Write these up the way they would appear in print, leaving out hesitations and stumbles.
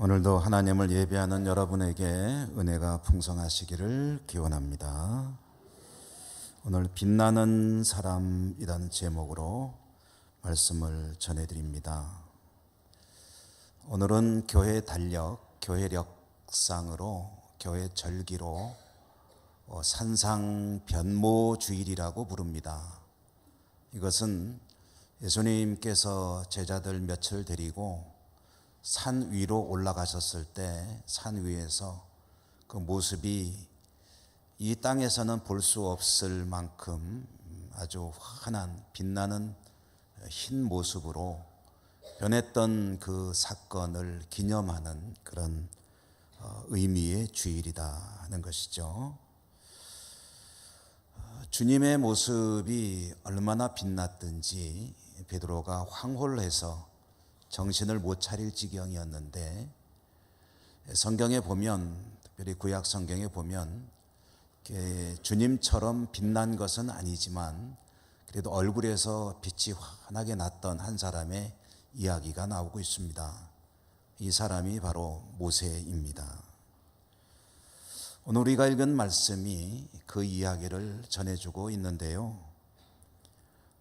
오늘도 하나님을 예배하는 여러분에게 은혜가 풍성하시기를 기원합니다. 오늘 빛나는 사람이라는 제목으로 말씀을 전해드립니다. 오늘은 교회 달력, 교회력상으로, 교회 절기로 산상변모주일이라고 부릅니다. 이것은 예수님께서 제자들 몇을 데리고 산 위로 올라가셨을 때 산 위에서 그 모습이 이 땅에서는 볼 수 없을 만큼 아주 환한 빛나는 흰 모습으로 변했던 그 사건을 기념하는 그런 의미의 주일이다 하는 것이죠. 주님의 모습이 얼마나 빛났든지 베드로가 황홀해서 정신을 못 차릴 지경이었는데, 성경에 보면, 특별히 구약 성경에 보면 주님처럼 빛난 것은 아니지만 그래도 얼굴에서 빛이 환하게 났던 한 사람의 이야기가 나오고 있습니다. 이 사람이 바로 모세입니다. 오늘 우리가 읽은 말씀이 그 이야기를 전해주고 있는데요.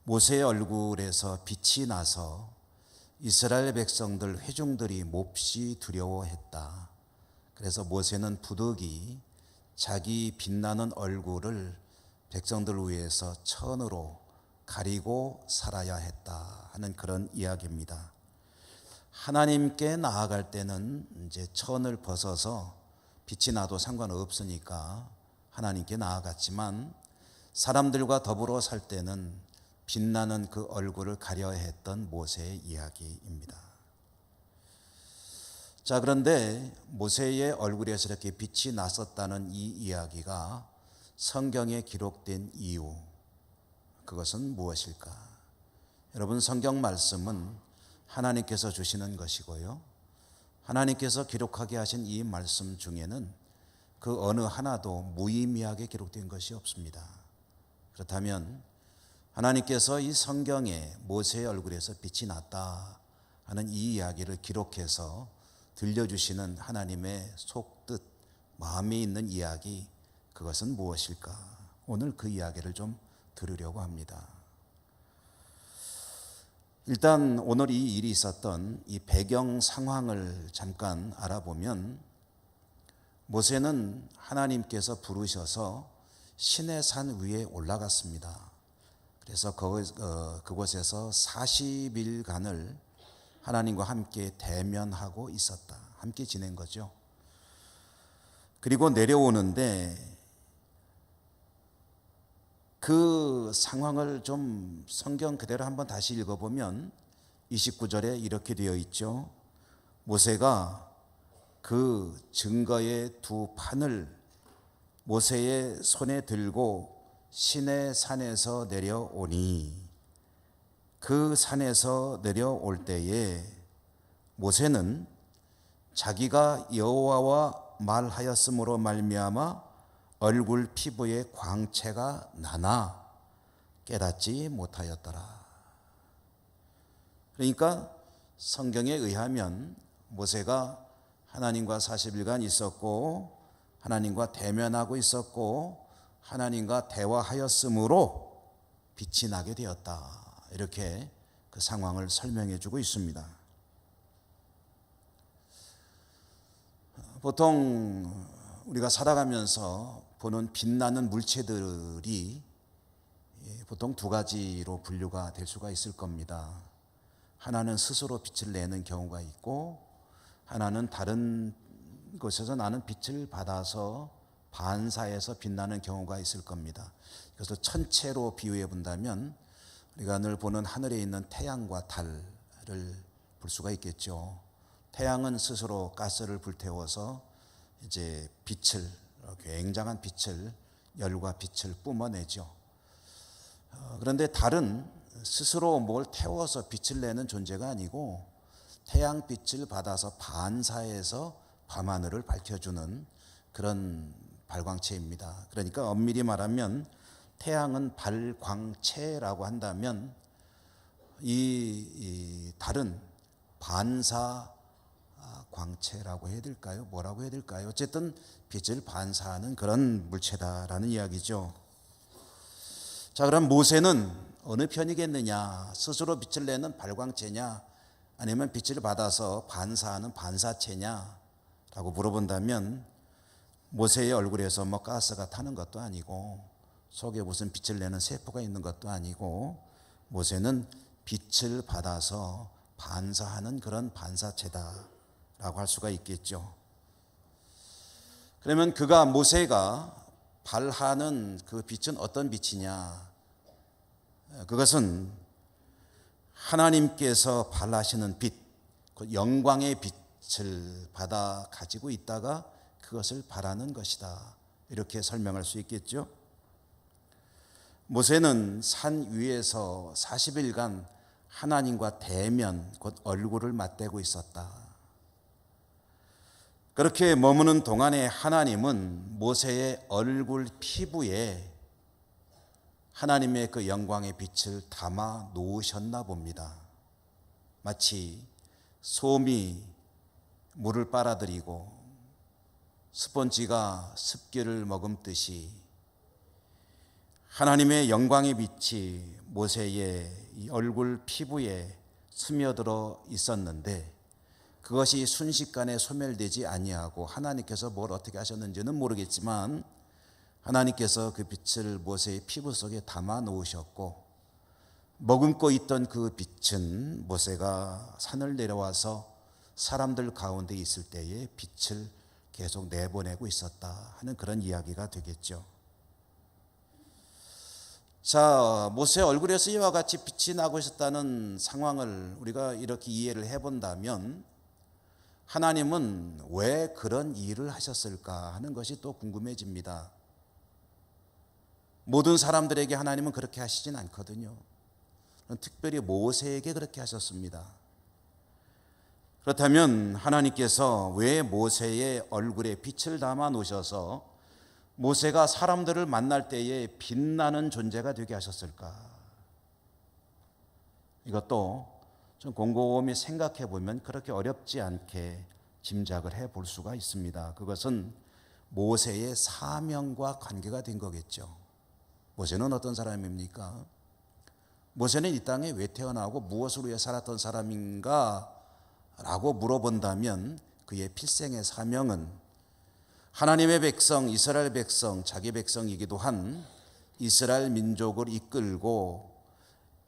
모세의 얼굴에서 빛이 나서 이스라엘 백성들, 회중들이 몹시 두려워했다. 그래서 모세는 부득이 자기 빛나는 얼굴을 백성들 위해서 천으로 가리고 살아야 했다 하는 그런 이야기입니다. 하나님께 나아갈 때는 이제 천을 벗어서 빛이 나도 상관없으니까 하나님께 나아갔지만, 사람들과 더불어 살 때는 빛나는 그 얼굴을 가려야 했던 모세의 이야기입니다. 자, 그런데 모세의 얼굴에서 이렇게 빛이 났었다는 이 이야기가 성경에 기록된 이유, 그것은 무엇일까? 여러분, 성경 말씀은 하나님께서 주시는 것이고요, 하나님께서 기록하게 하신 이 말씀 중에는 그 어느 하나도 무의미하게 기록된 것이 없습니다. 그렇다면 하나님께서 이 성경에 모세의 얼굴에서 빛이 났다 하는 이 이야기를 기록해서 들려주시는 하나님의 속뜻, 마음에 있는 이야기, 그것은 무엇일까? 오늘 그 이야기를 좀 들으려고 합니다. 일단 오늘 이 일이 있었던 이 배경 상황을 잠깐 알아보면, 모세는 하나님께서 부르셔서 시내산 위에 올라갔습니다. 그래서 그곳에서 40일간을 하나님과 함께 대면하고 있었다. 함께 지낸 거죠. 그리고 내려오는데 그 상황을 좀 성경 그대로 한번 다시 읽어보면 29절에 이렇게 되어 있죠. 모세가 그 증거의 두 판을 모세의 손에 들고 시내 산에서 내려오니, 그 산에서 내려올 때에 모세는 자기가 여호와와 말하였으므로 말미암아 얼굴 피부에 광채가 나나 깨닫지 못하였더라. 그러니까 성경에 의하면 모세가 하나님과 40일간 있었고, 하나님과 대면하고 있었고, 하나님과 대화하였으므로 빛이 나게 되었다. 이렇게 그 상황을 설명해 주고 있습니다. 보통 우리가 살아가면서 보는 빛나는 물체들이 보통 두 가지로 분류가 될 수가 있을 겁니다. 하나는 스스로 빛을 내는 경우가 있고, 하나는 다른 곳에서 나는 빛을 받아서 반사해서 빛나는 경우가 있을 겁니다. 그래서 천체로 비유해 본다면 우리가 늘 보는 하늘에 있는 태양과 달을 볼 수가 있겠죠. 태양은 스스로 가스를 불태워서 이제 빛을, 굉장한 빛을, 열과 빛을 뿜어내죠. 그런데 달은 스스로 뭘 태워서 빛을 내는 존재가 아니고 태양빛을 받아서 반사해서 밤하늘을 밝혀주는 그런 발광체입니다. 그러니까 엄밀히 말하면 태양은 발광체라고 한다면 이 달은 반사 광채라고 해야 될까요? 뭐라고 해야 될까요? 어쨌든 빛을 반사하는 그런 물체다라는 이야기죠. 자, 그럼 모세는 어느 편이겠느냐? 스스로 빛을 내는 발광체냐? 아니면 빛을 받아서 반사하는 반사체냐? 라고 물어본다면 모세의 얼굴에서 뭐 가스가 타는 것도 아니고 속에 무슨 빛을 내는 세포가 있는 것도 아니고 모세는 빛을 받아서 반사하는 그런 반사체다라고 할 수가 있겠죠. 그러면 모세가 발하는 그 빛은 어떤 빛이냐? 그것은 하나님께서 발하시는 빛, 그 영광의 빛을 받아 가지고 있다가 그것을 발하는 것이다. 이렇게 설명할 수 있겠죠. 모세는 산 위에서 40일간 하나님과 대면, 곧 얼굴을 맞대고 있었다. 그렇게 머무는 동안에 하나님은 모세의 얼굴 피부에 하나님의 그 영광의 빛을 담아 놓으셨나 봅니다. 마치 솜이 물을 빨아들이고 스펀지가 습기를 머금듯이 하나님의 영광의 빛이 모세의 이 얼굴 피부에 스며들어 있었는데 그것이 순식간에 소멸되지 아니하고 하나님께서 뭘 어떻게 하셨는지는 모르겠지만 하나님께서 그 빛을 모세의 피부 속에 담아 놓으셨고 머금고 있던 그 빛은 모세가 산을 내려와서 사람들 가운데 있을 때에 빛을 계속 내보내고 있었다 하는 그런 이야기가 되겠죠. 자, 모세의 얼굴에서 이와 같이 빛이 나고 있었다는 상황을 우리가 이렇게 이해를 해본다면 하나님은 왜 그런 일을 하셨을까 하는 것이 또 궁금해집니다. 모든 사람들에게 하나님은 그렇게 하시진 않거든요. 특별히 모세에게 그렇게 하셨습니다. 그렇다면 하나님께서 왜 모세의 얼굴에 빛을 담아 놓으셔서 모세가 사람들을 만날 때에 빛나는 존재가 되게 하셨을까? 이것도 좀 곰곰이 생각해 보면 그렇게 어렵지 않게 짐작을 해 볼 수가 있습니다. 그것은 모세의 사명과 관계가 된 거겠죠. 모세는 어떤 사람입니까? 모세는 이 땅에 왜 태어나고 무엇을 위해 살았던 사람인가? 라고 물어본다면 그의 필생의 사명은 하나님의 백성, 이스라엘 백성, 자기 백성이기도 한 이스라엘 민족을 이끌고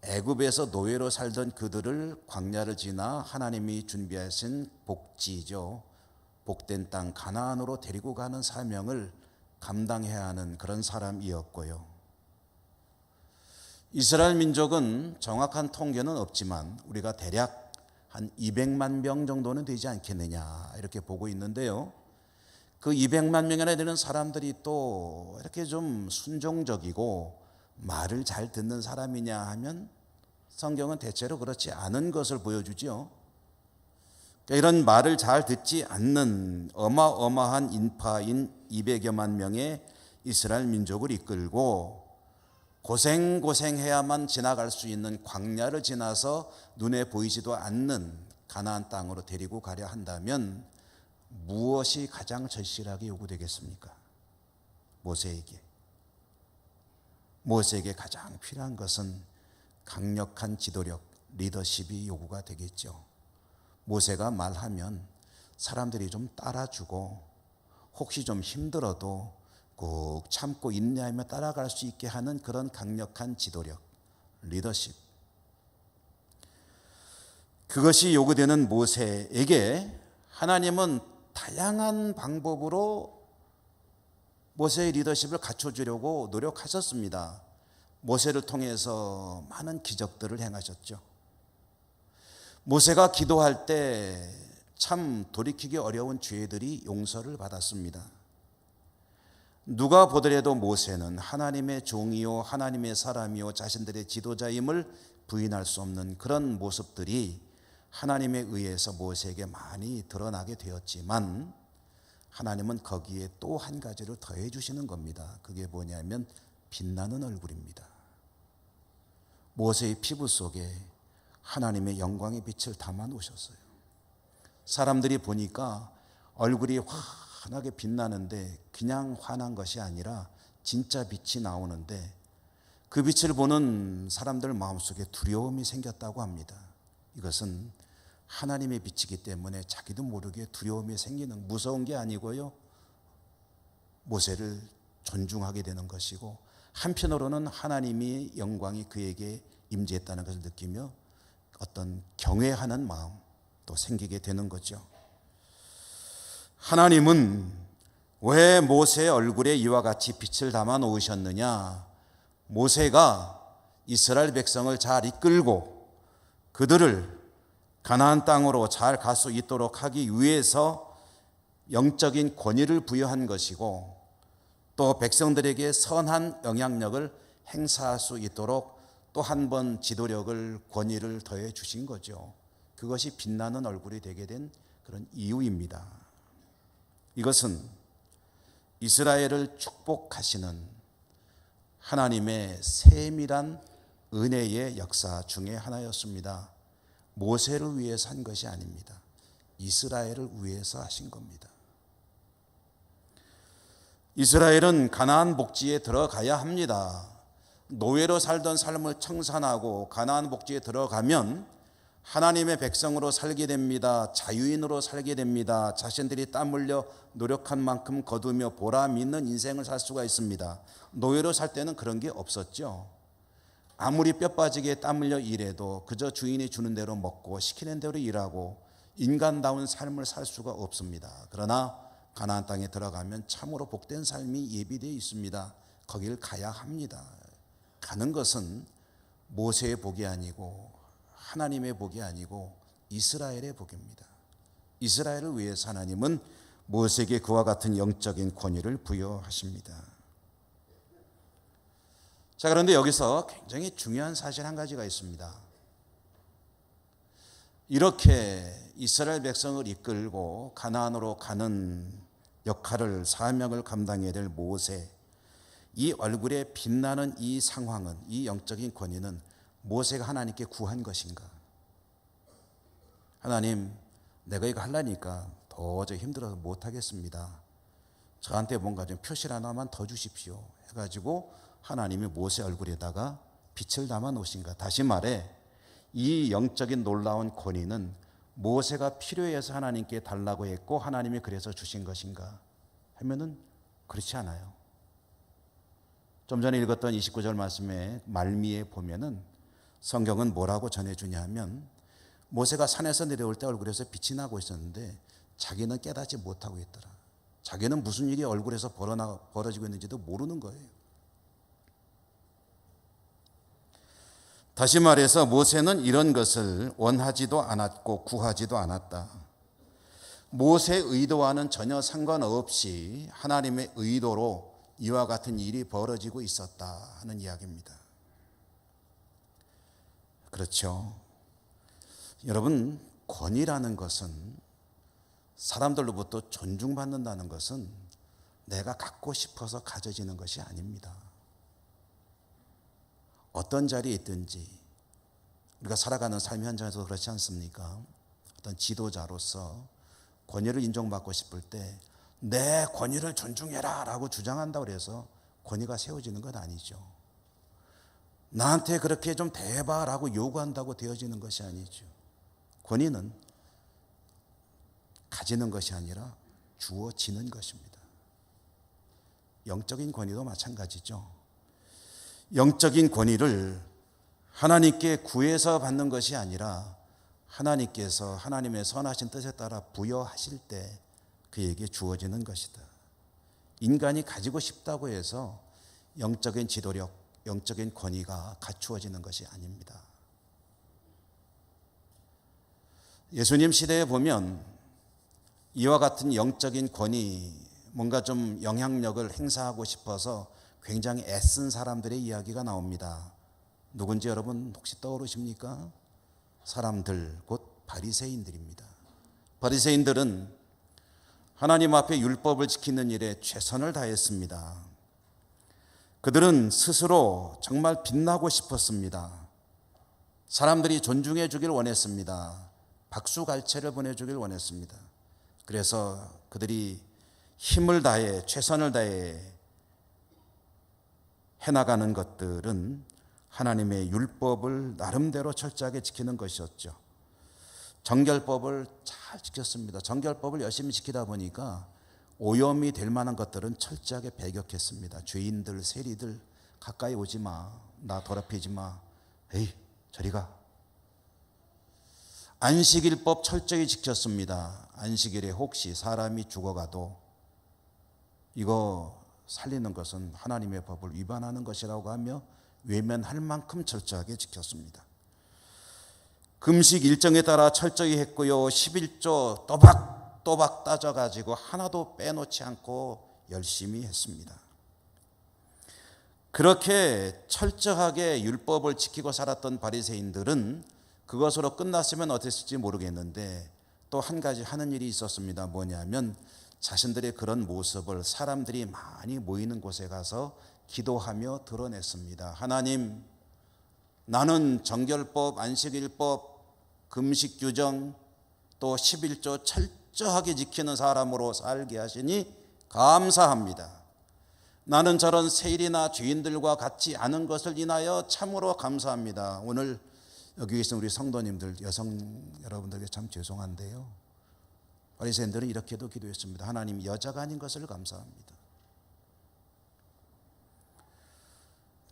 애굽에서 노예로 살던 그들을 광야를 지나 하나님이 준비하신 복지죠. 복된 땅 가나안으로 데리고 가는 사명을 감당해야 하는 그런 사람이었고요. 이스라엘 민족은 정확한 통계는 없지만 우리가 대략 한 200만 명 정도는 되지 않겠느냐 이렇게 보고 있는데요. 그 200만 명이나 되는 사람들이 또 이렇게 좀 순종적이고 말을 잘 듣는 사람이냐 하면 성경은 대체로 그렇지 않은 것을 보여주죠. 이런 말을 잘 듣지 않는 어마어마한 인파인 200여만 명의 이스라엘 민족을 이끌고 고생해야만 지나갈 수 있는 광야를 지나서 눈에 보이지도 않는 가나안 땅으로 데리고 가려 한다면 무엇이 가장 절실하게 요구되겠습니까? 모세에게 가장 필요한 것은 강력한 지도력, 리더십이 요구가 되겠죠. 모세가 말하면 사람들이 좀 따라주고 혹시 좀 힘들어도 꼭 참고 인내하며 따라갈 수 있게 하는 그런 강력한 지도력, 리더십. 그것이 요구되는 모세에게 하나님은 다양한 방법으로 모세의 리더십을 갖춰주려고 노력하셨습니다. 모세를 통해서 많은 기적들을 행하셨죠. 모세가 기도할 때 참 돌이키기 어려운 죄들이 용서를 받았습니다. 누가 보더라도 모세는 하나님의 종이요 하나님의 사람이요 자신들의 지도자임을 부인할 수 없는 그런 모습들이 하나님에 의해서 모세에게 많이 드러나게 되었지만 하나님은 거기에 또 한 가지를 더해 주시는 겁니다. 그게 뭐냐면 빛나는 얼굴입니다. 모세의 피부 속에 하나님의 영광의 빛을 담아 놓으셨어요. 사람들이 보니까 얼굴이 환하게 빛나는데 그냥 환한 것이 아니라 진짜 빛이 나오는데 그 빛을 보는 사람들 마음속에 두려움이 생겼다고 합니다. 이것은 하나님의 빛이기 때문에 자기도 모르게 두려움이 생기는, 무서운 게 아니고요, 모세를 존중하게 되는 것이고, 한편으로는 하나님의 영광이 그에게 임재했다는 것을 느끼며 어떤 경외하는 마음도 생기게 되는 거죠. 하나님은 왜 모세의 얼굴에 이와 같이 빛을 담아 놓으셨느냐? 모세가 이스라엘 백성을 잘 이끌고 그들을 가나안 땅으로 잘 갈 수 있도록 하기 위해서 영적인 권위를 부여한 것이고, 또 백성들에게 선한 영향력을 행사할 수 있도록 또 한 번 지도력을, 권위를 더해 주신 거죠. 그것이 빛나는 얼굴이 되게 된 그런 이유입니다. 이것은 이스라엘을 축복하시는 하나님의 세밀한 은혜의 역사 중에 하나였습니다. 모세를 위해서 한 것이 아닙니다. 이스라엘을 위해서 하신 겁니다. 이스라엘은 가나안 복지에 들어가야 합니다. 노예로 살던 삶을 청산하고 가나안 복지에 들어가면 하나님의 백성으로 살게 됩니다. 자유인으로 살게 됩니다. 자신들이 땀 흘려 노력한 만큼 거두며 보람 있는 인생을 살 수가 있습니다. 노예로 살 때는 그런 게 없었죠. 아무리 뼈 빠지게 땀 흘려 일해도 그저 주인이 주는 대로 먹고 시키는 대로 일하고 인간다운 삶을 살 수가 없습니다. 그러나 가나안 땅에 들어가면 참으로 복된 삶이 예비되어 있습니다. 거길 가야 합니다. 가는 것은 모세의 복이 아니고 하나님의 복이 아니고 이스라엘의 복입니다. 이스라엘을 위해서 하나님은 모세에게 그와 같은 영적인 권위를 부여하십니다. 자, 그런데 여기서 굉장히 중요한 사실 한 가지가 있습니다. 이렇게 이스라엘 백성을 이끌고 가나안으로 가는 역할을, 사명을 감당해야 될 모세, 이 얼굴에 빛나는 이 상황은, 이 영적인 권위는 모세가 하나님께 구한 것인가? 하나님, 내가 이거 하려니까 도저히 힘들어서 못하겠습니다. 저한테 뭔가 좀 표실 하나만 더 주십시오 해가지고 하나님이 모세 얼굴에다가 빛을 담아 놓으신가? 다시 말해, 이 영적인 놀라운 권위는 모세가 필요해서 하나님께 달라고 했고 하나님이 그래서 주신 것인가 하면은 그렇지 않아요. 좀 전에 읽었던 29절 말씀의 말미에 보면은 성경은 뭐라고 전해주냐 하면, 모세가 산에서 내려올 때 얼굴에서 빛이 나고 있었는데 자기는 깨닫지 못하고 있더라. 자기는 무슨 일이 얼굴에서 벌어지고 있는지도 모르는 거예요. 다시 말해서 모세는 이런 것을 원하지도 않았고 구하지도 않았다. 모세의 의도와는 전혀 상관없이 하나님의 의도로 이와 같은 일이 벌어지고 있었다 하는 이야기입니다. 그렇죠. 여러분, 권위라는 것은, 사람들로부터 존중받는다는 것은 내가 갖고 싶어서 가져지는 것이 아닙니다. 어떤 자리에 있든지 우리가 살아가는 삶의 현장에서 그렇지 않습니까? 어떤 지도자로서 권위를 인정받고 싶을 때 내 권위를 존중해라 라고 주장한다고 해서 권위가 세워지는 건 아니죠. 나한테 그렇게 좀 대해봐 라고 요구한다고 되어지는 것이 아니죠. 권위는 가지는 것이 아니라 주어지는 것입니다. 영적인 권위도 마찬가지죠. 영적인 권위를 하나님께 구해서 받는 것이 아니라 하나님께서 하나님의 선하신 뜻에 따라 부여하실 때 그에게 주어지는 것이다. 인간이 가지고 싶다고 해서 영적인 지도력, 영적인 권위가 갖추어지는 것이 아닙니다. 예수님 시대에 보면 이와 같은 영적인 권위, 뭔가 좀 영향력을 행사하고 싶어서 굉장히 애쓴 사람들의 이야기가 나옵니다. 누군지 여러분 혹시 떠오르십니까? 사람들, 곧 바리새인들입니다. 바리새인들은 하나님 앞에 율법을 지키는 일에 최선을 다했습니다. 그들은 스스로 정말 빛나고 싶었습니다. 사람들이 존중해 주길 원했습니다. 박수갈채를 보내주길 원했습니다. 그래서 그들이 힘을 다해 최선을 다해 해나가는 것들은 하나님의 율법을 나름대로 철저하게 지키는 것이었죠. 정결법을 잘 지켰습니다. 정결법을 열심히 지키다 보니까 오염이 될 만한 것들은 철저하게 배격했습니다. 죄인들, 세리들 가까이 오지 마. 나 더럽히지 마. 에이, 저리 가. 안식일법 철저히 지켰습니다. 안식일에 혹시 사람이 죽어가도 이거 살리는 것은 하나님의 법을 위반하는 것이라고 하며 외면할 만큼 철저하게 지켰습니다. 금식 일정에 따라 철저히 했고요. 11조 또박또박 따져가지고 하나도 빼놓지 않고 열심히 했습니다. 그렇게 철저하게 율법을 지키고 살았던 바리새인들은 그것으로 끝났으면 어땠을지 모르겠는데 또 한 가지 하는 일이 있었습니다. 뭐냐면 자신들의 그런 모습을 사람들이 많이 모이는 곳에 가서 기도하며 드러냈습니다. 하나님, 나는 정결법, 안식일법, 금식 규정, 또 11조 철저하게 지키는 사람으로 살게 하시니 감사합니다. 나는 저런 세일이나 죄인들과 같지 않은 것을 인하여 참으로 감사합니다. 오늘 여기 계신 우리 성도님들, 여성 여러분들께 참 죄송한데요. 바리새인들은 이렇게도 기도했습니다. 하나님, 여자가 아닌 것을 감사합니다.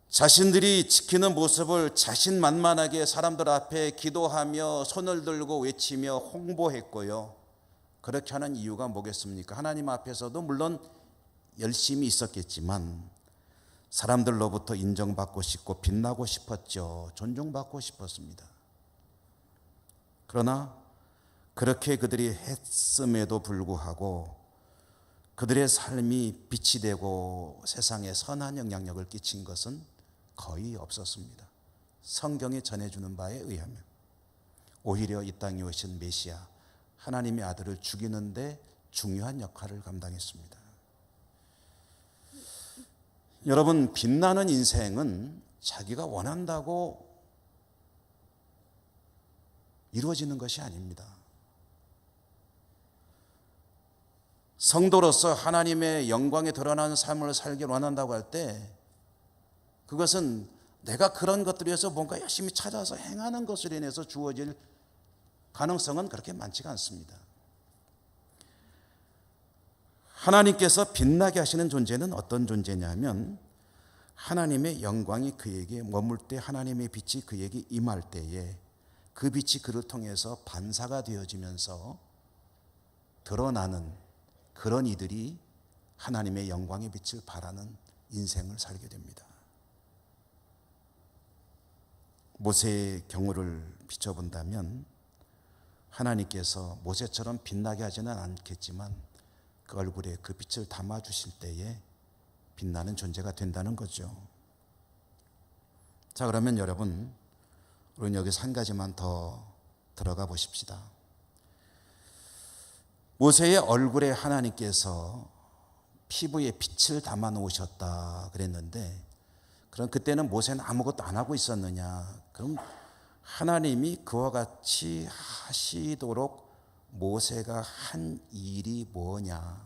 자신들이 지키는 모습을 자신만만하게 사람들 앞에 기도하며 손을 들고 외치며 홍보했고요. 그렇게 하는 이유가 뭐겠습니까? 하나님 앞에서도 물론 열심히 있었겠지만 사람들로부터 인정받고 싶고 빛나고 싶었죠. 존중받고 싶었습니다. 그러나 그렇게 그들이 했음에도 불구하고 그들의 삶이 빛이 되고 세상에 선한 영향력을 끼친 것은 거의 없었습니다. 성경이 전해주는 바에 의하면 오히려 이 땅에 오신 메시아 하나님의 아들을 죽이는데 중요한 역할을 감당했습니다. 여러분, 빛나는 인생은 자기가 원한다고 이루어지는 것이 아닙니다. 성도로서 하나님의 영광에 드러나는 삶을 살길 원한다고 할 때 그것은 내가 그런 것들을 위해서 뭔가 열심히 찾아서 행하는 것으로 인해서 주어질 가능성은 그렇게 많지가 않습니다. 하나님께서 빛나게 하시는 존재는 어떤 존재냐면 하나님의 영광이 그에게 머물 때 하나님의 빛이 그에게 임할 때에 그 빛이 그를 통해서 반사가 되어지면서 드러나는 그런 이들이 하나님의 영광의 빛을 발하는 인생을 살게 됩니다. 모세의 경우를 비춰본다면 하나님께서 모세처럼 빛나게 하지는 않겠지만 그 얼굴에 그 빛을 담아주실 때에 빛나는 존재가 된다는 거죠. 자, 그러면 여러분, 우리는 여기서 한 가지만 더 들어가 보십시다. 모세의 얼굴에 하나님께서 피부에 빛을 담아 놓으셨다 그랬는데 그럼 그때는 모세는 아무것도 안 하고 있었느냐? 그럼 하나님이 그와 같이 하시도록 모세가 한 일이 뭐냐?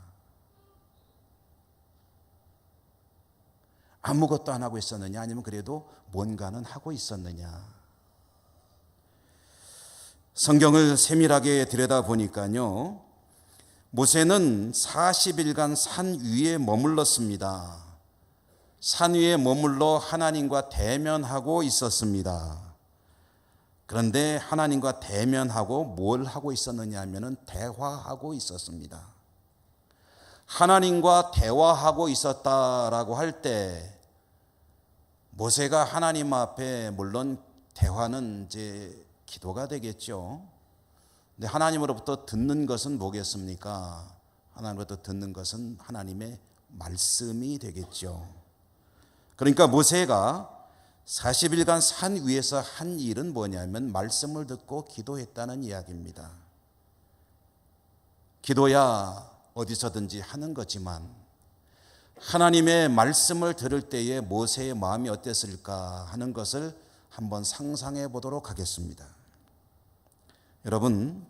아무것도 안 하고 있었느냐? 아니면 그래도 뭔가는 하고 있었느냐? 성경을 세밀하게 들여다보니까요, 모세는 40일간 산 위에 머물렀습니다. 산 위에 머물러 하나님과 대면하고 있었습니다. 그런데 하나님과 대면하고 뭘 하고 있었느냐 하면은 대화하고 있었습니다. 하나님과 대화하고 있었다라고 할 때 모세가 하나님 앞에 물론 대화는 이제 기도가 되겠죠. 근데 하나님으로부터 듣는 것은 뭐겠습니까? 하나님으로부터 듣는 것은 하나님의 말씀이 되겠죠. 그러니까 모세가 40일간 산 위에서 한 일은 뭐냐면 말씀을 듣고 기도했다는 이야기입니다. 기도야 어디서든지 하는 거지만 하나님의 말씀을 들을 때에 모세의 마음이 어땠을까 하는 것을 한번 상상해 보도록 하겠습니다. 여러분,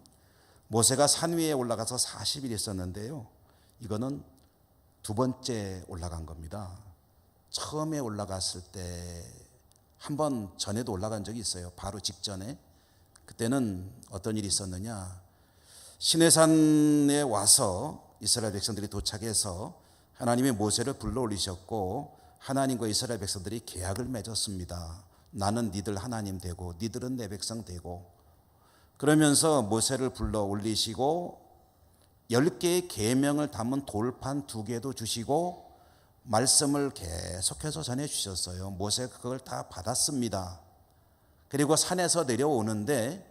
모세가 산 위에 올라가서 40일 있었는데요. 이거는 두 번째 올라간 겁니다. 처음에 올라갔을 때 한 번 전에도 올라간 적이 있어요. 바로 직전에. 그때는 어떤 일이 있었느냐. 시내산에 와서 이스라엘 백성들이 도착해서 하나님이 모세를 불러 올리셨고 하나님과 이스라엘 백성들이 계약을 맺었습니다. 나는 니들 하나님 되고 니들은 내 백성 되고, 그러면서 모세를 불러 올리시고 10개의 계명을 담은 돌판 2개도 주시고 말씀을 계속해서 전해 주셨어요. 모세가 그걸 다 받았습니다. 그리고 산에서 내려오는데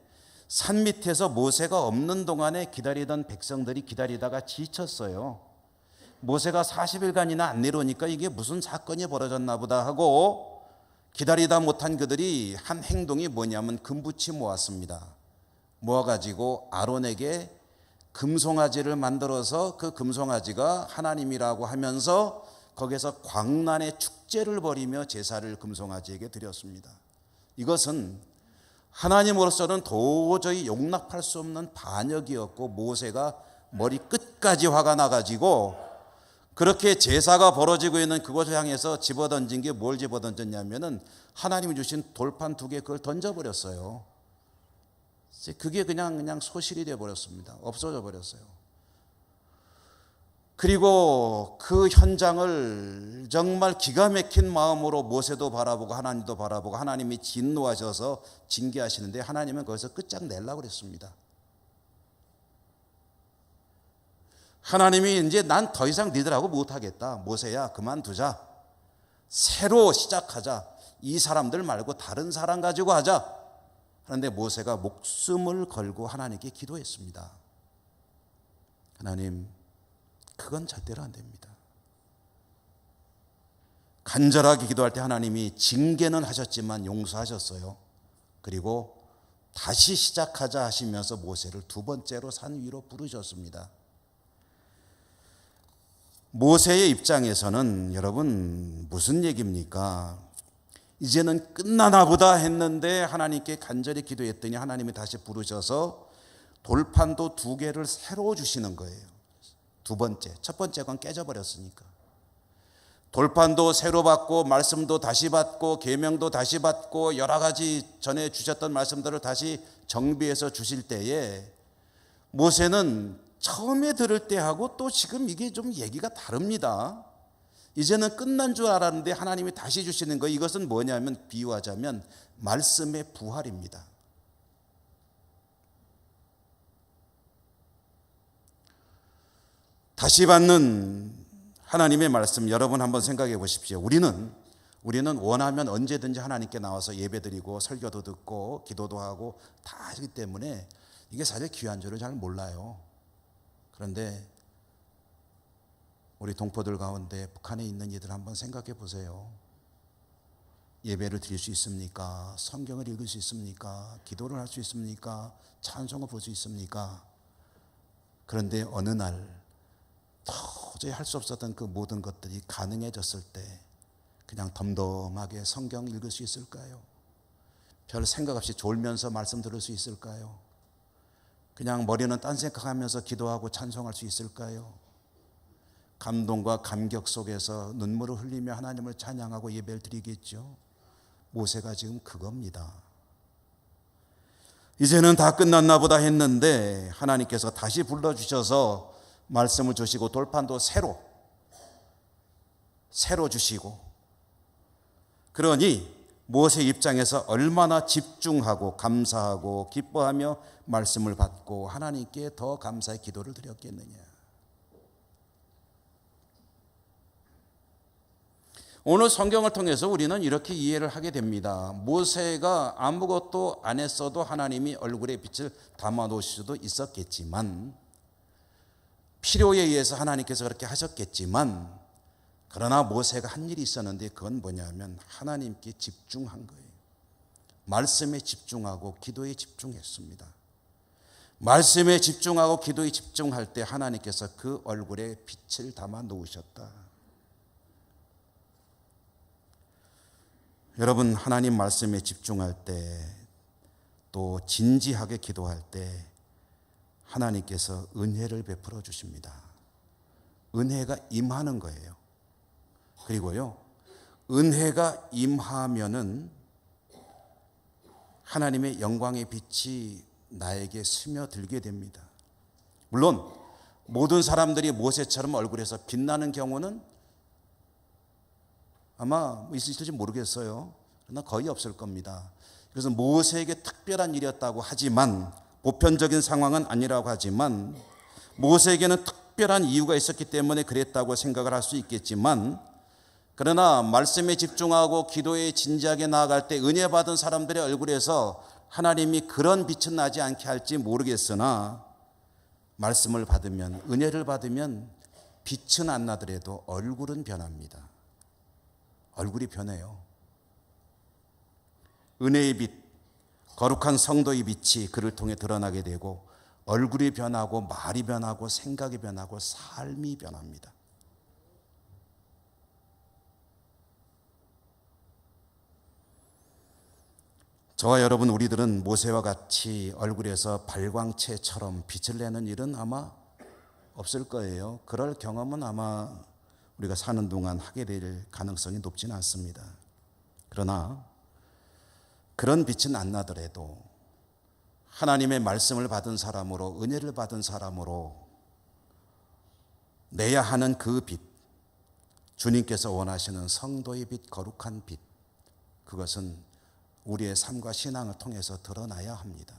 산 밑에서 모세가 없는 동안에 기다리던 백성들이 기다리다가 지쳤어요. 모세가 40일간이나 안 내려오니까 이게 무슨 사건이 벌어졌나 보다 하고 기다리다 못한 그들이 한 행동이 뭐냐면 금붙이 모았습니다. 모아가지고 아론에게 금송아지를 만들어서 그 금송아지가 하나님이라고 하면서 거기서 광란의 축제를 벌이며 제사를 금송아지에게 드렸습니다. 이것은 하나님으로서는 도저히 용납할 수 없는 반역이었고 모세가 머리 끝까지 화가 나가지고 그렇게 제사가 벌어지고 있는 그곳을 향해서 집어던진 게 뭘 집어던졌냐면은 하나님이 주신 돌판 2개 그걸 던져버렸어요. 그게 그냥 소실이 되어버렸습니다. 없어져 버렸어요. 그리고 그 현장을 정말 기가 막힌 마음으로 모세도 바라보고 하나님도 바라보고 하나님이 진노하셔서 징계하시는데 하나님은 거기서 끝장내려고 그랬습니다. 하나님이 이제 난 더 이상 니들하고 못하겠다. 모세야 그만두자. 새로 시작하자. 이 사람들 말고 다른 사람 가지고 하자. 그런데 모세가 목숨을 걸고 하나님께 기도했습니다. 하나님, 그건 절대로 안 됩니다. 간절하게 기도할 때 하나님이 징계는 하셨지만 용서하셨어요. 그리고 다시 시작하자 하시면서 모세를 2번째로 산 위로 부르셨습니다. 모세의 입장에서는 여러분 무슨 얘기입니까? 이제는 끝나나 보다 했는데 하나님께 간절히 기도했더니 하나님이 다시 부르셔서 돌판도 2개를 새로 주시는 거예요. 2번째, 첫 번째 건 깨져버렸으니까. 돌판도 새로 받고 말씀도 다시 받고 계명도 다시 받고 여러 가지 전에 주셨던 말씀들을 다시 정비해서 주실 때에 모세는 처음에 들을 때하고 또 지금 이게 좀 얘기가 다릅니다. 이제는 끝난 줄 알았는데 하나님이 다시 주시는 거, 이것은 뭐냐면 비유하자면 말씀의 부활입니다. 다시 받는 하나님의 말씀, 여러분 한번 생각해 보십시오. 우리는 원하면 언제든지 하나님께 나와서 예배드리고 설교도 듣고 기도도 하고 다 하기 때문에 이게 사실 귀한 줄을 잘 몰라요. 그런데 우리 동포들 가운데 북한에 있는 이들 한번 생각해 보세요. 예배를 드릴 수 있습니까? 성경을 읽을 수 있습니까? 기도를 할 수 있습니까? 찬송을 볼 수 있습니까? 그런데 어느 날 도저히 할 수 없었던 그 모든 것들이 가능해졌을 때 그냥 덤덤하게 성경 읽을 수 있을까요? 별 생각 없이 졸면서 말씀 들을 수 있을까요? 그냥 머리는 딴 생각하면서 기도하고 찬송할 수 있을까요? 감동과 감격 속에서 눈물을 흘리며 하나님을 찬양하고 예배를 드리겠죠. 모세가 지금 그겁니다. 이제는 다 끝났나 보다 했는데 하나님께서 다시 불러주셔서 말씀을 주시고 돌판도 새로 주시고, 그러니 모세 입장에서 얼마나 집중하고 감사하고 기뻐하며 말씀을 받고 하나님께 더 감사의 기도를 드렸겠느냐. 오늘 성경을 통해서 우리는 이렇게 이해를 하게 됩니다. 모세가 아무것도 안 했어도 하나님이 얼굴에 빛을 담아 놓으실 수도 있었겠지만, 필요에 의해서 하나님께서 그렇게 하셨겠지만, 그러나 모세가 한 일이 있었는데 그건 뭐냐면 하나님께 집중한 거예요. 말씀에 집중하고 기도에 집중했습니다. 말씀에 집중하고 기도에 집중할 때 하나님께서 그 얼굴에 빛을 담아 놓으셨다. 여러분, 하나님 말씀에 집중할 때 또 진지하게 기도할 때 하나님께서 은혜를 베풀어 주십니다. 은혜가 임하는 거예요. 그리고요, 은혜가 임하면은 하나님의 영광의 빛이 나에게 스며들게 됩니다. 물론 모든 사람들이 모세처럼 얼굴에서 빛나는 경우는 아마 있을지 모르겠어요. 그러나 거의 없을 겁니다. 그래서 모세에게 특별한 일이었다고 하지만, 보편적인 상황은 아니라고 하지만, 모세에게는 특별한 이유가 있었기 때문에 그랬다고 생각을 할 수 있겠지만, 그러나 말씀에 집중하고 기도에 진지하게 나아갈 때 은혜 받은 사람들의 얼굴에서 하나님이 그런 빛은 나지 않게 할지 모르겠으나, 말씀을 받으면, 은혜를 받으면 빛은 안 나더라도 얼굴은 변합니다. 얼굴이 변해요. 은혜의 빛, 거룩한 성도의 빛이 그를 통해 드러나게 되고, 얼굴이 변하고 말이 변하고 생각이 변하고 삶이 변합니다. 저와 여러분, 우리들은 모세와 같이 얼굴에서 발광체처럼 빛을 내는 일은 아마 없을 거예요. 그럴 경험은 아마 우리가 사는 동안 하게 될 가능성이 높지는 않습니다. 그러나 그런 빛은 안 나더라도 하나님의 말씀을 받은 사람으로, 은혜를 받은 사람으로 내야 하는 그 빛, 주님께서 원하시는 성도의 빛, 거룩한 빛, 그것은 우리의 삶과 신앙을 통해서 드러나야 합니다.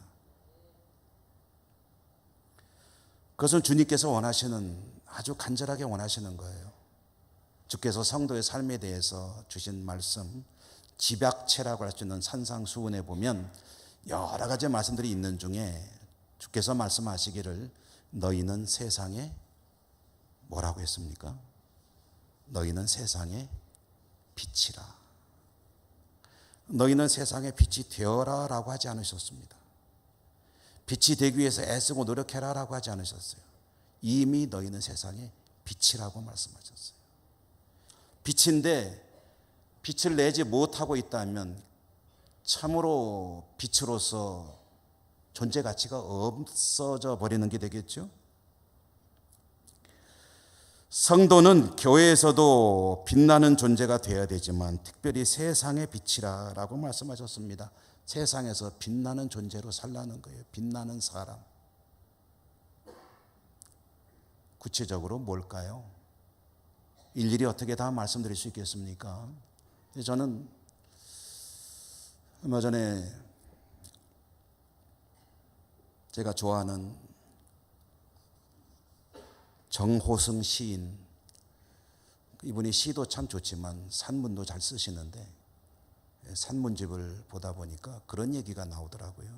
그것은 주님께서 원하시는, 아주 간절하게 원하시는 거예요. 주께서 성도의 삶에 대해서 주신 말씀, 집약체라고 할 수 있는 산상수훈에 보면 여러 가지 말씀들이 있는 중에 주께서 말씀하시기를 너희는 세상에 뭐라고 했습니까? 너희는 세상의 빛이라. 너희는 세상의 빛이 되어라 라고 하지 않으셨습니다. 빛이 되기 위해서 애쓰고 노력해라 라고 하지 않으셨어요. 이미 너희는 세상의 빛이라고 말씀하셨어요. 빛인데 빛을 내지 못하고 있다면 참으로 빛으로서 존재 가치가 없어져 버리는 게 되겠죠. 성도는 교회에서도 빛나는 존재가 되어야 되지만 특별히 세상의 빛이라고 말씀하셨습니다. 세상에서 빛나는 존재로 살라는 거예요. 빛나는 사람. 구체적으로 뭘까요? 일일이 어떻게 다 말씀드릴 수 있겠습니까? 저는 얼마 전에 제가 좋아하는 정호승 시인, 이분이 시도 참 좋지만 산문도 잘 쓰시는데 산문집을 보다 보니까 그런 얘기가 나오더라고요.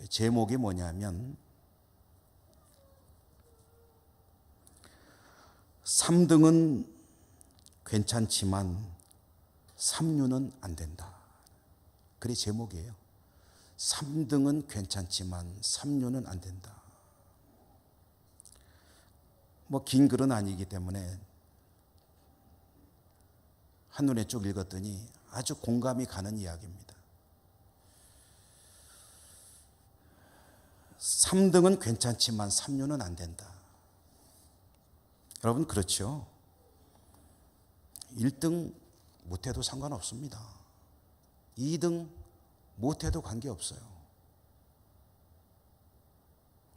제목이 뭐냐면 3등은 괜찮지만 3류는 안 된다. 그게 제목이에요. 3등은 괜찮지만 3류는 안 된다. 뭐 긴 글은 아니기 때문에 한눈에 쭉 읽었더니 아주 공감이 가는 이야기입니다. 3등은 괜찮지만 3류는 안 된다. 여러분 그렇죠? 1등 못해도 상관없습니다. 2등 못해도 관계없어요.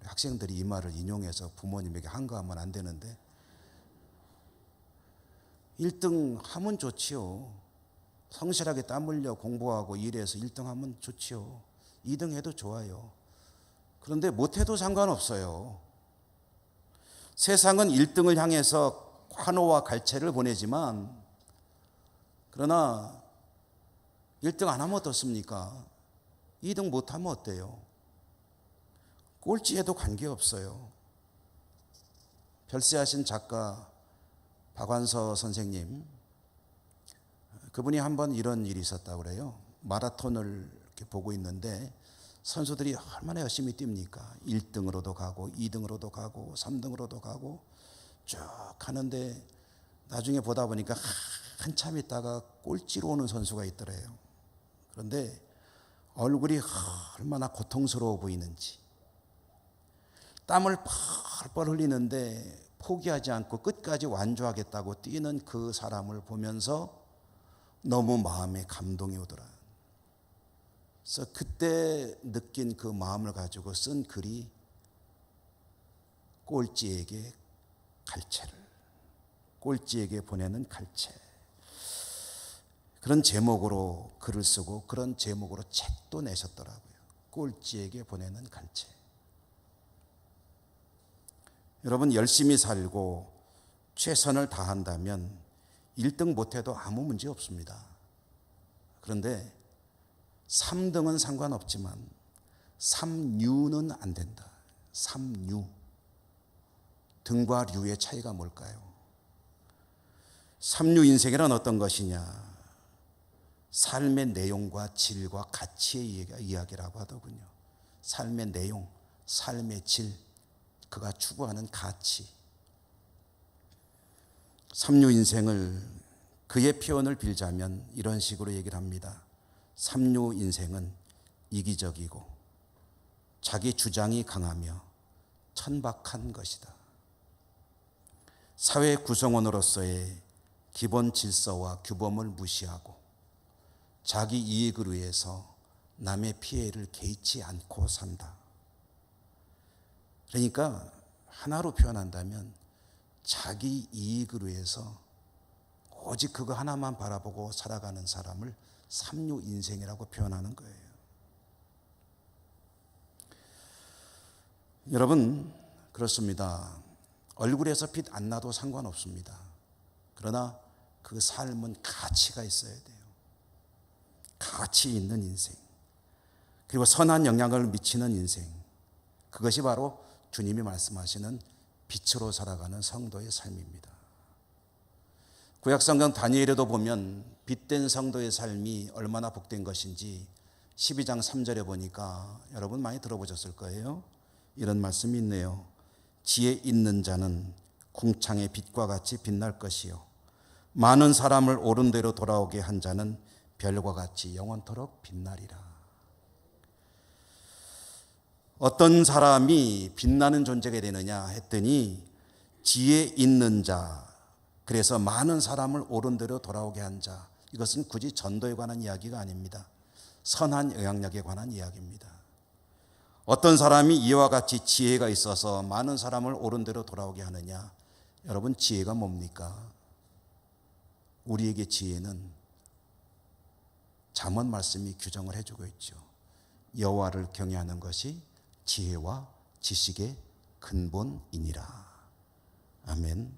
학생들이 이 말을 인용해서 부모님에게 한거하면 안 되는데 1등 하면 좋지요. 성실하게 땀 흘려 공부하고 일해서 1등 하면 좋지요. 2등 해도 좋아요. 그런데 못해도 상관없어요. 세상은 1등을 향해서 환호와 갈채를 보내지만 그러나 1등 안 하면 어떻습니까? 2등 못하면 어때요? 꼴찌해도 관계없어요. 별세하신 작가 박완서 선생님, 그분이 한번 이런 일이 있었다고 그래요. 마라톤을 이렇게 보고 있는데 선수들이 얼마나 열심히 뜁니까? 1등으로도 가고 2등으로도 가고 3등으로도 가고 쭉 하는데 나중에 보다 보니까 한참 있다가 꼴찌로 오는 선수가 있더래요. 그런데 얼굴이 얼마나 고통스러워 보이는지, 땀을 펄펄 흘리는데 포기하지 않고 끝까지 완주하겠다고 뛰는 그 사람을 보면서 너무 마음에 감동이 오더라. 그래서 그때 느낀 그 마음을 가지고 쓴 글이 꼴찌에게 갈채를, 꼴찌에게 보내는 갈채, 그런 제목으로 글을 쓰고 그런 제목으로 책도 내셨더라고요. 꼴찌에게 보내는 갈채. 여러분, 열심히 살고 최선을 다한다면 1등 못해도 아무 문제 없습니다. 그런데 3등은 상관없지만 3류는 안 된다. 3류. 등과 류의 차이가 뭘까요? 3류 인생이란 어떤 것이냐? 삶의 내용과 질과 가치의 이야기라고 하더군요. 삶의 내용, 삶의 질, 그가 추구하는 가치. 3류 인생을, 그의 표현을 빌자면 이런 식으로 얘기를 합니다. 3류 인생은 이기적이고 자기 주장이 강하며 천박한 것이다. 사회 구성원으로서의 기본 질서와 규범을 무시하고 자기 이익을 위해서 남의 피해를 개의치 않고 산다. 그러니까 하나로 표현한다면 자기 이익을 위해서 오직 그거 하나만 바라보고 살아가는 사람을 3류 인생이라고 표현하는 거예요. 여러분, 그렇습니다. 얼굴에서 빛 안 나도 상관없습니다. 그러나 그 삶은 가치가 있어야 돼요. 가치 있는 인생, 그리고 선한 영향을 미치는 인생, 그것이 바로 주님이 말씀하시는 빛으로 살아가는 성도의 삶입니다. 구약성경 다니엘에도 보면 빛된 성도의 삶이 얼마나 복된 것인지 12장 3절에 보니까 여러분 많이 들어보셨을 거예요. 이런 말씀이 있네요. 지혜 있는 자는 궁창의 빛과 같이 빛날 것이요, 많은 사람을 옳은 대로 돌아오게 한 자는 별과 같이 영원토록 빛나리라. 어떤 사람이 빛나는 존재가 되느냐 했더니 지혜 있는 자, 그래서 많은 사람을 옳은 대로 돌아오게 한 자. 이것은 굳이 전도에 관한 이야기가 아닙니다. 선한 영향력에 관한 이야기입니다. 어떤 사람이 이와 같이 지혜가 있어서 많은 사람을 옳은 대로 돌아오게 하느냐? 여러분, 지혜가 뭡니까? 우리에게 지혜는 잠언 말씀이 규정을 해주고 있죠. 여호와를 경외하는 것이 지혜와 지식의 근본이니라. 아멘.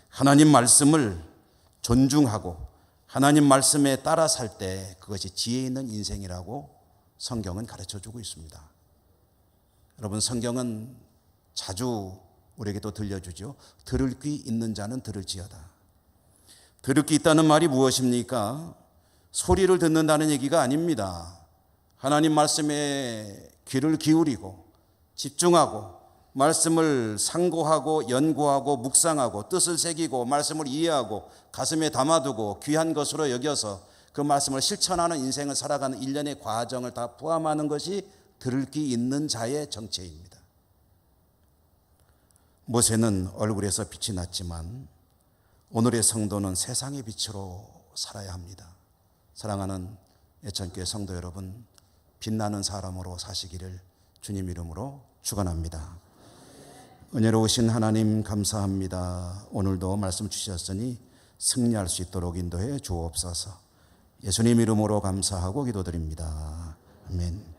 하나님 말씀을 존중하고 하나님 말씀에 따라 살 때 그것이 지혜 있는 인생이라고 성경은 가르쳐주고 있습니다. 여러분, 성경은 자주 우리에게 또 들려주죠. 들을 귀 있는 자는 들을지어다. 들을 귀 있다는 말이 무엇입니까? 소리를 듣는다는 얘기가 아닙니다. 하나님 말씀에 귀를 기울이고 집중하고 말씀을 상고하고 연구하고 묵상하고 뜻을 새기고 말씀을 이해하고 가슴에 담아두고 귀한 것으로 여겨서 그 말씀을 실천하는 인생을 살아가는 일련의 과정을 다 포함하는 것이 들을 귀 있는 자의 정체입니다. 모세는 얼굴에서 빛이 났지만 오늘의 성도는 세상의 빛으로 살아야 합니다. 사랑하는 예천교회 성도 여러분, 빛나는 사람으로 사시기를 주님 이름으로 축원합니다. 은혜로우신 하나님 감사합니다. 오늘도 말씀 주셨으니 승리할 수 있도록 인도해 주옵소서. 예수님 이름으로 감사하고 기도드립니다. 아멘.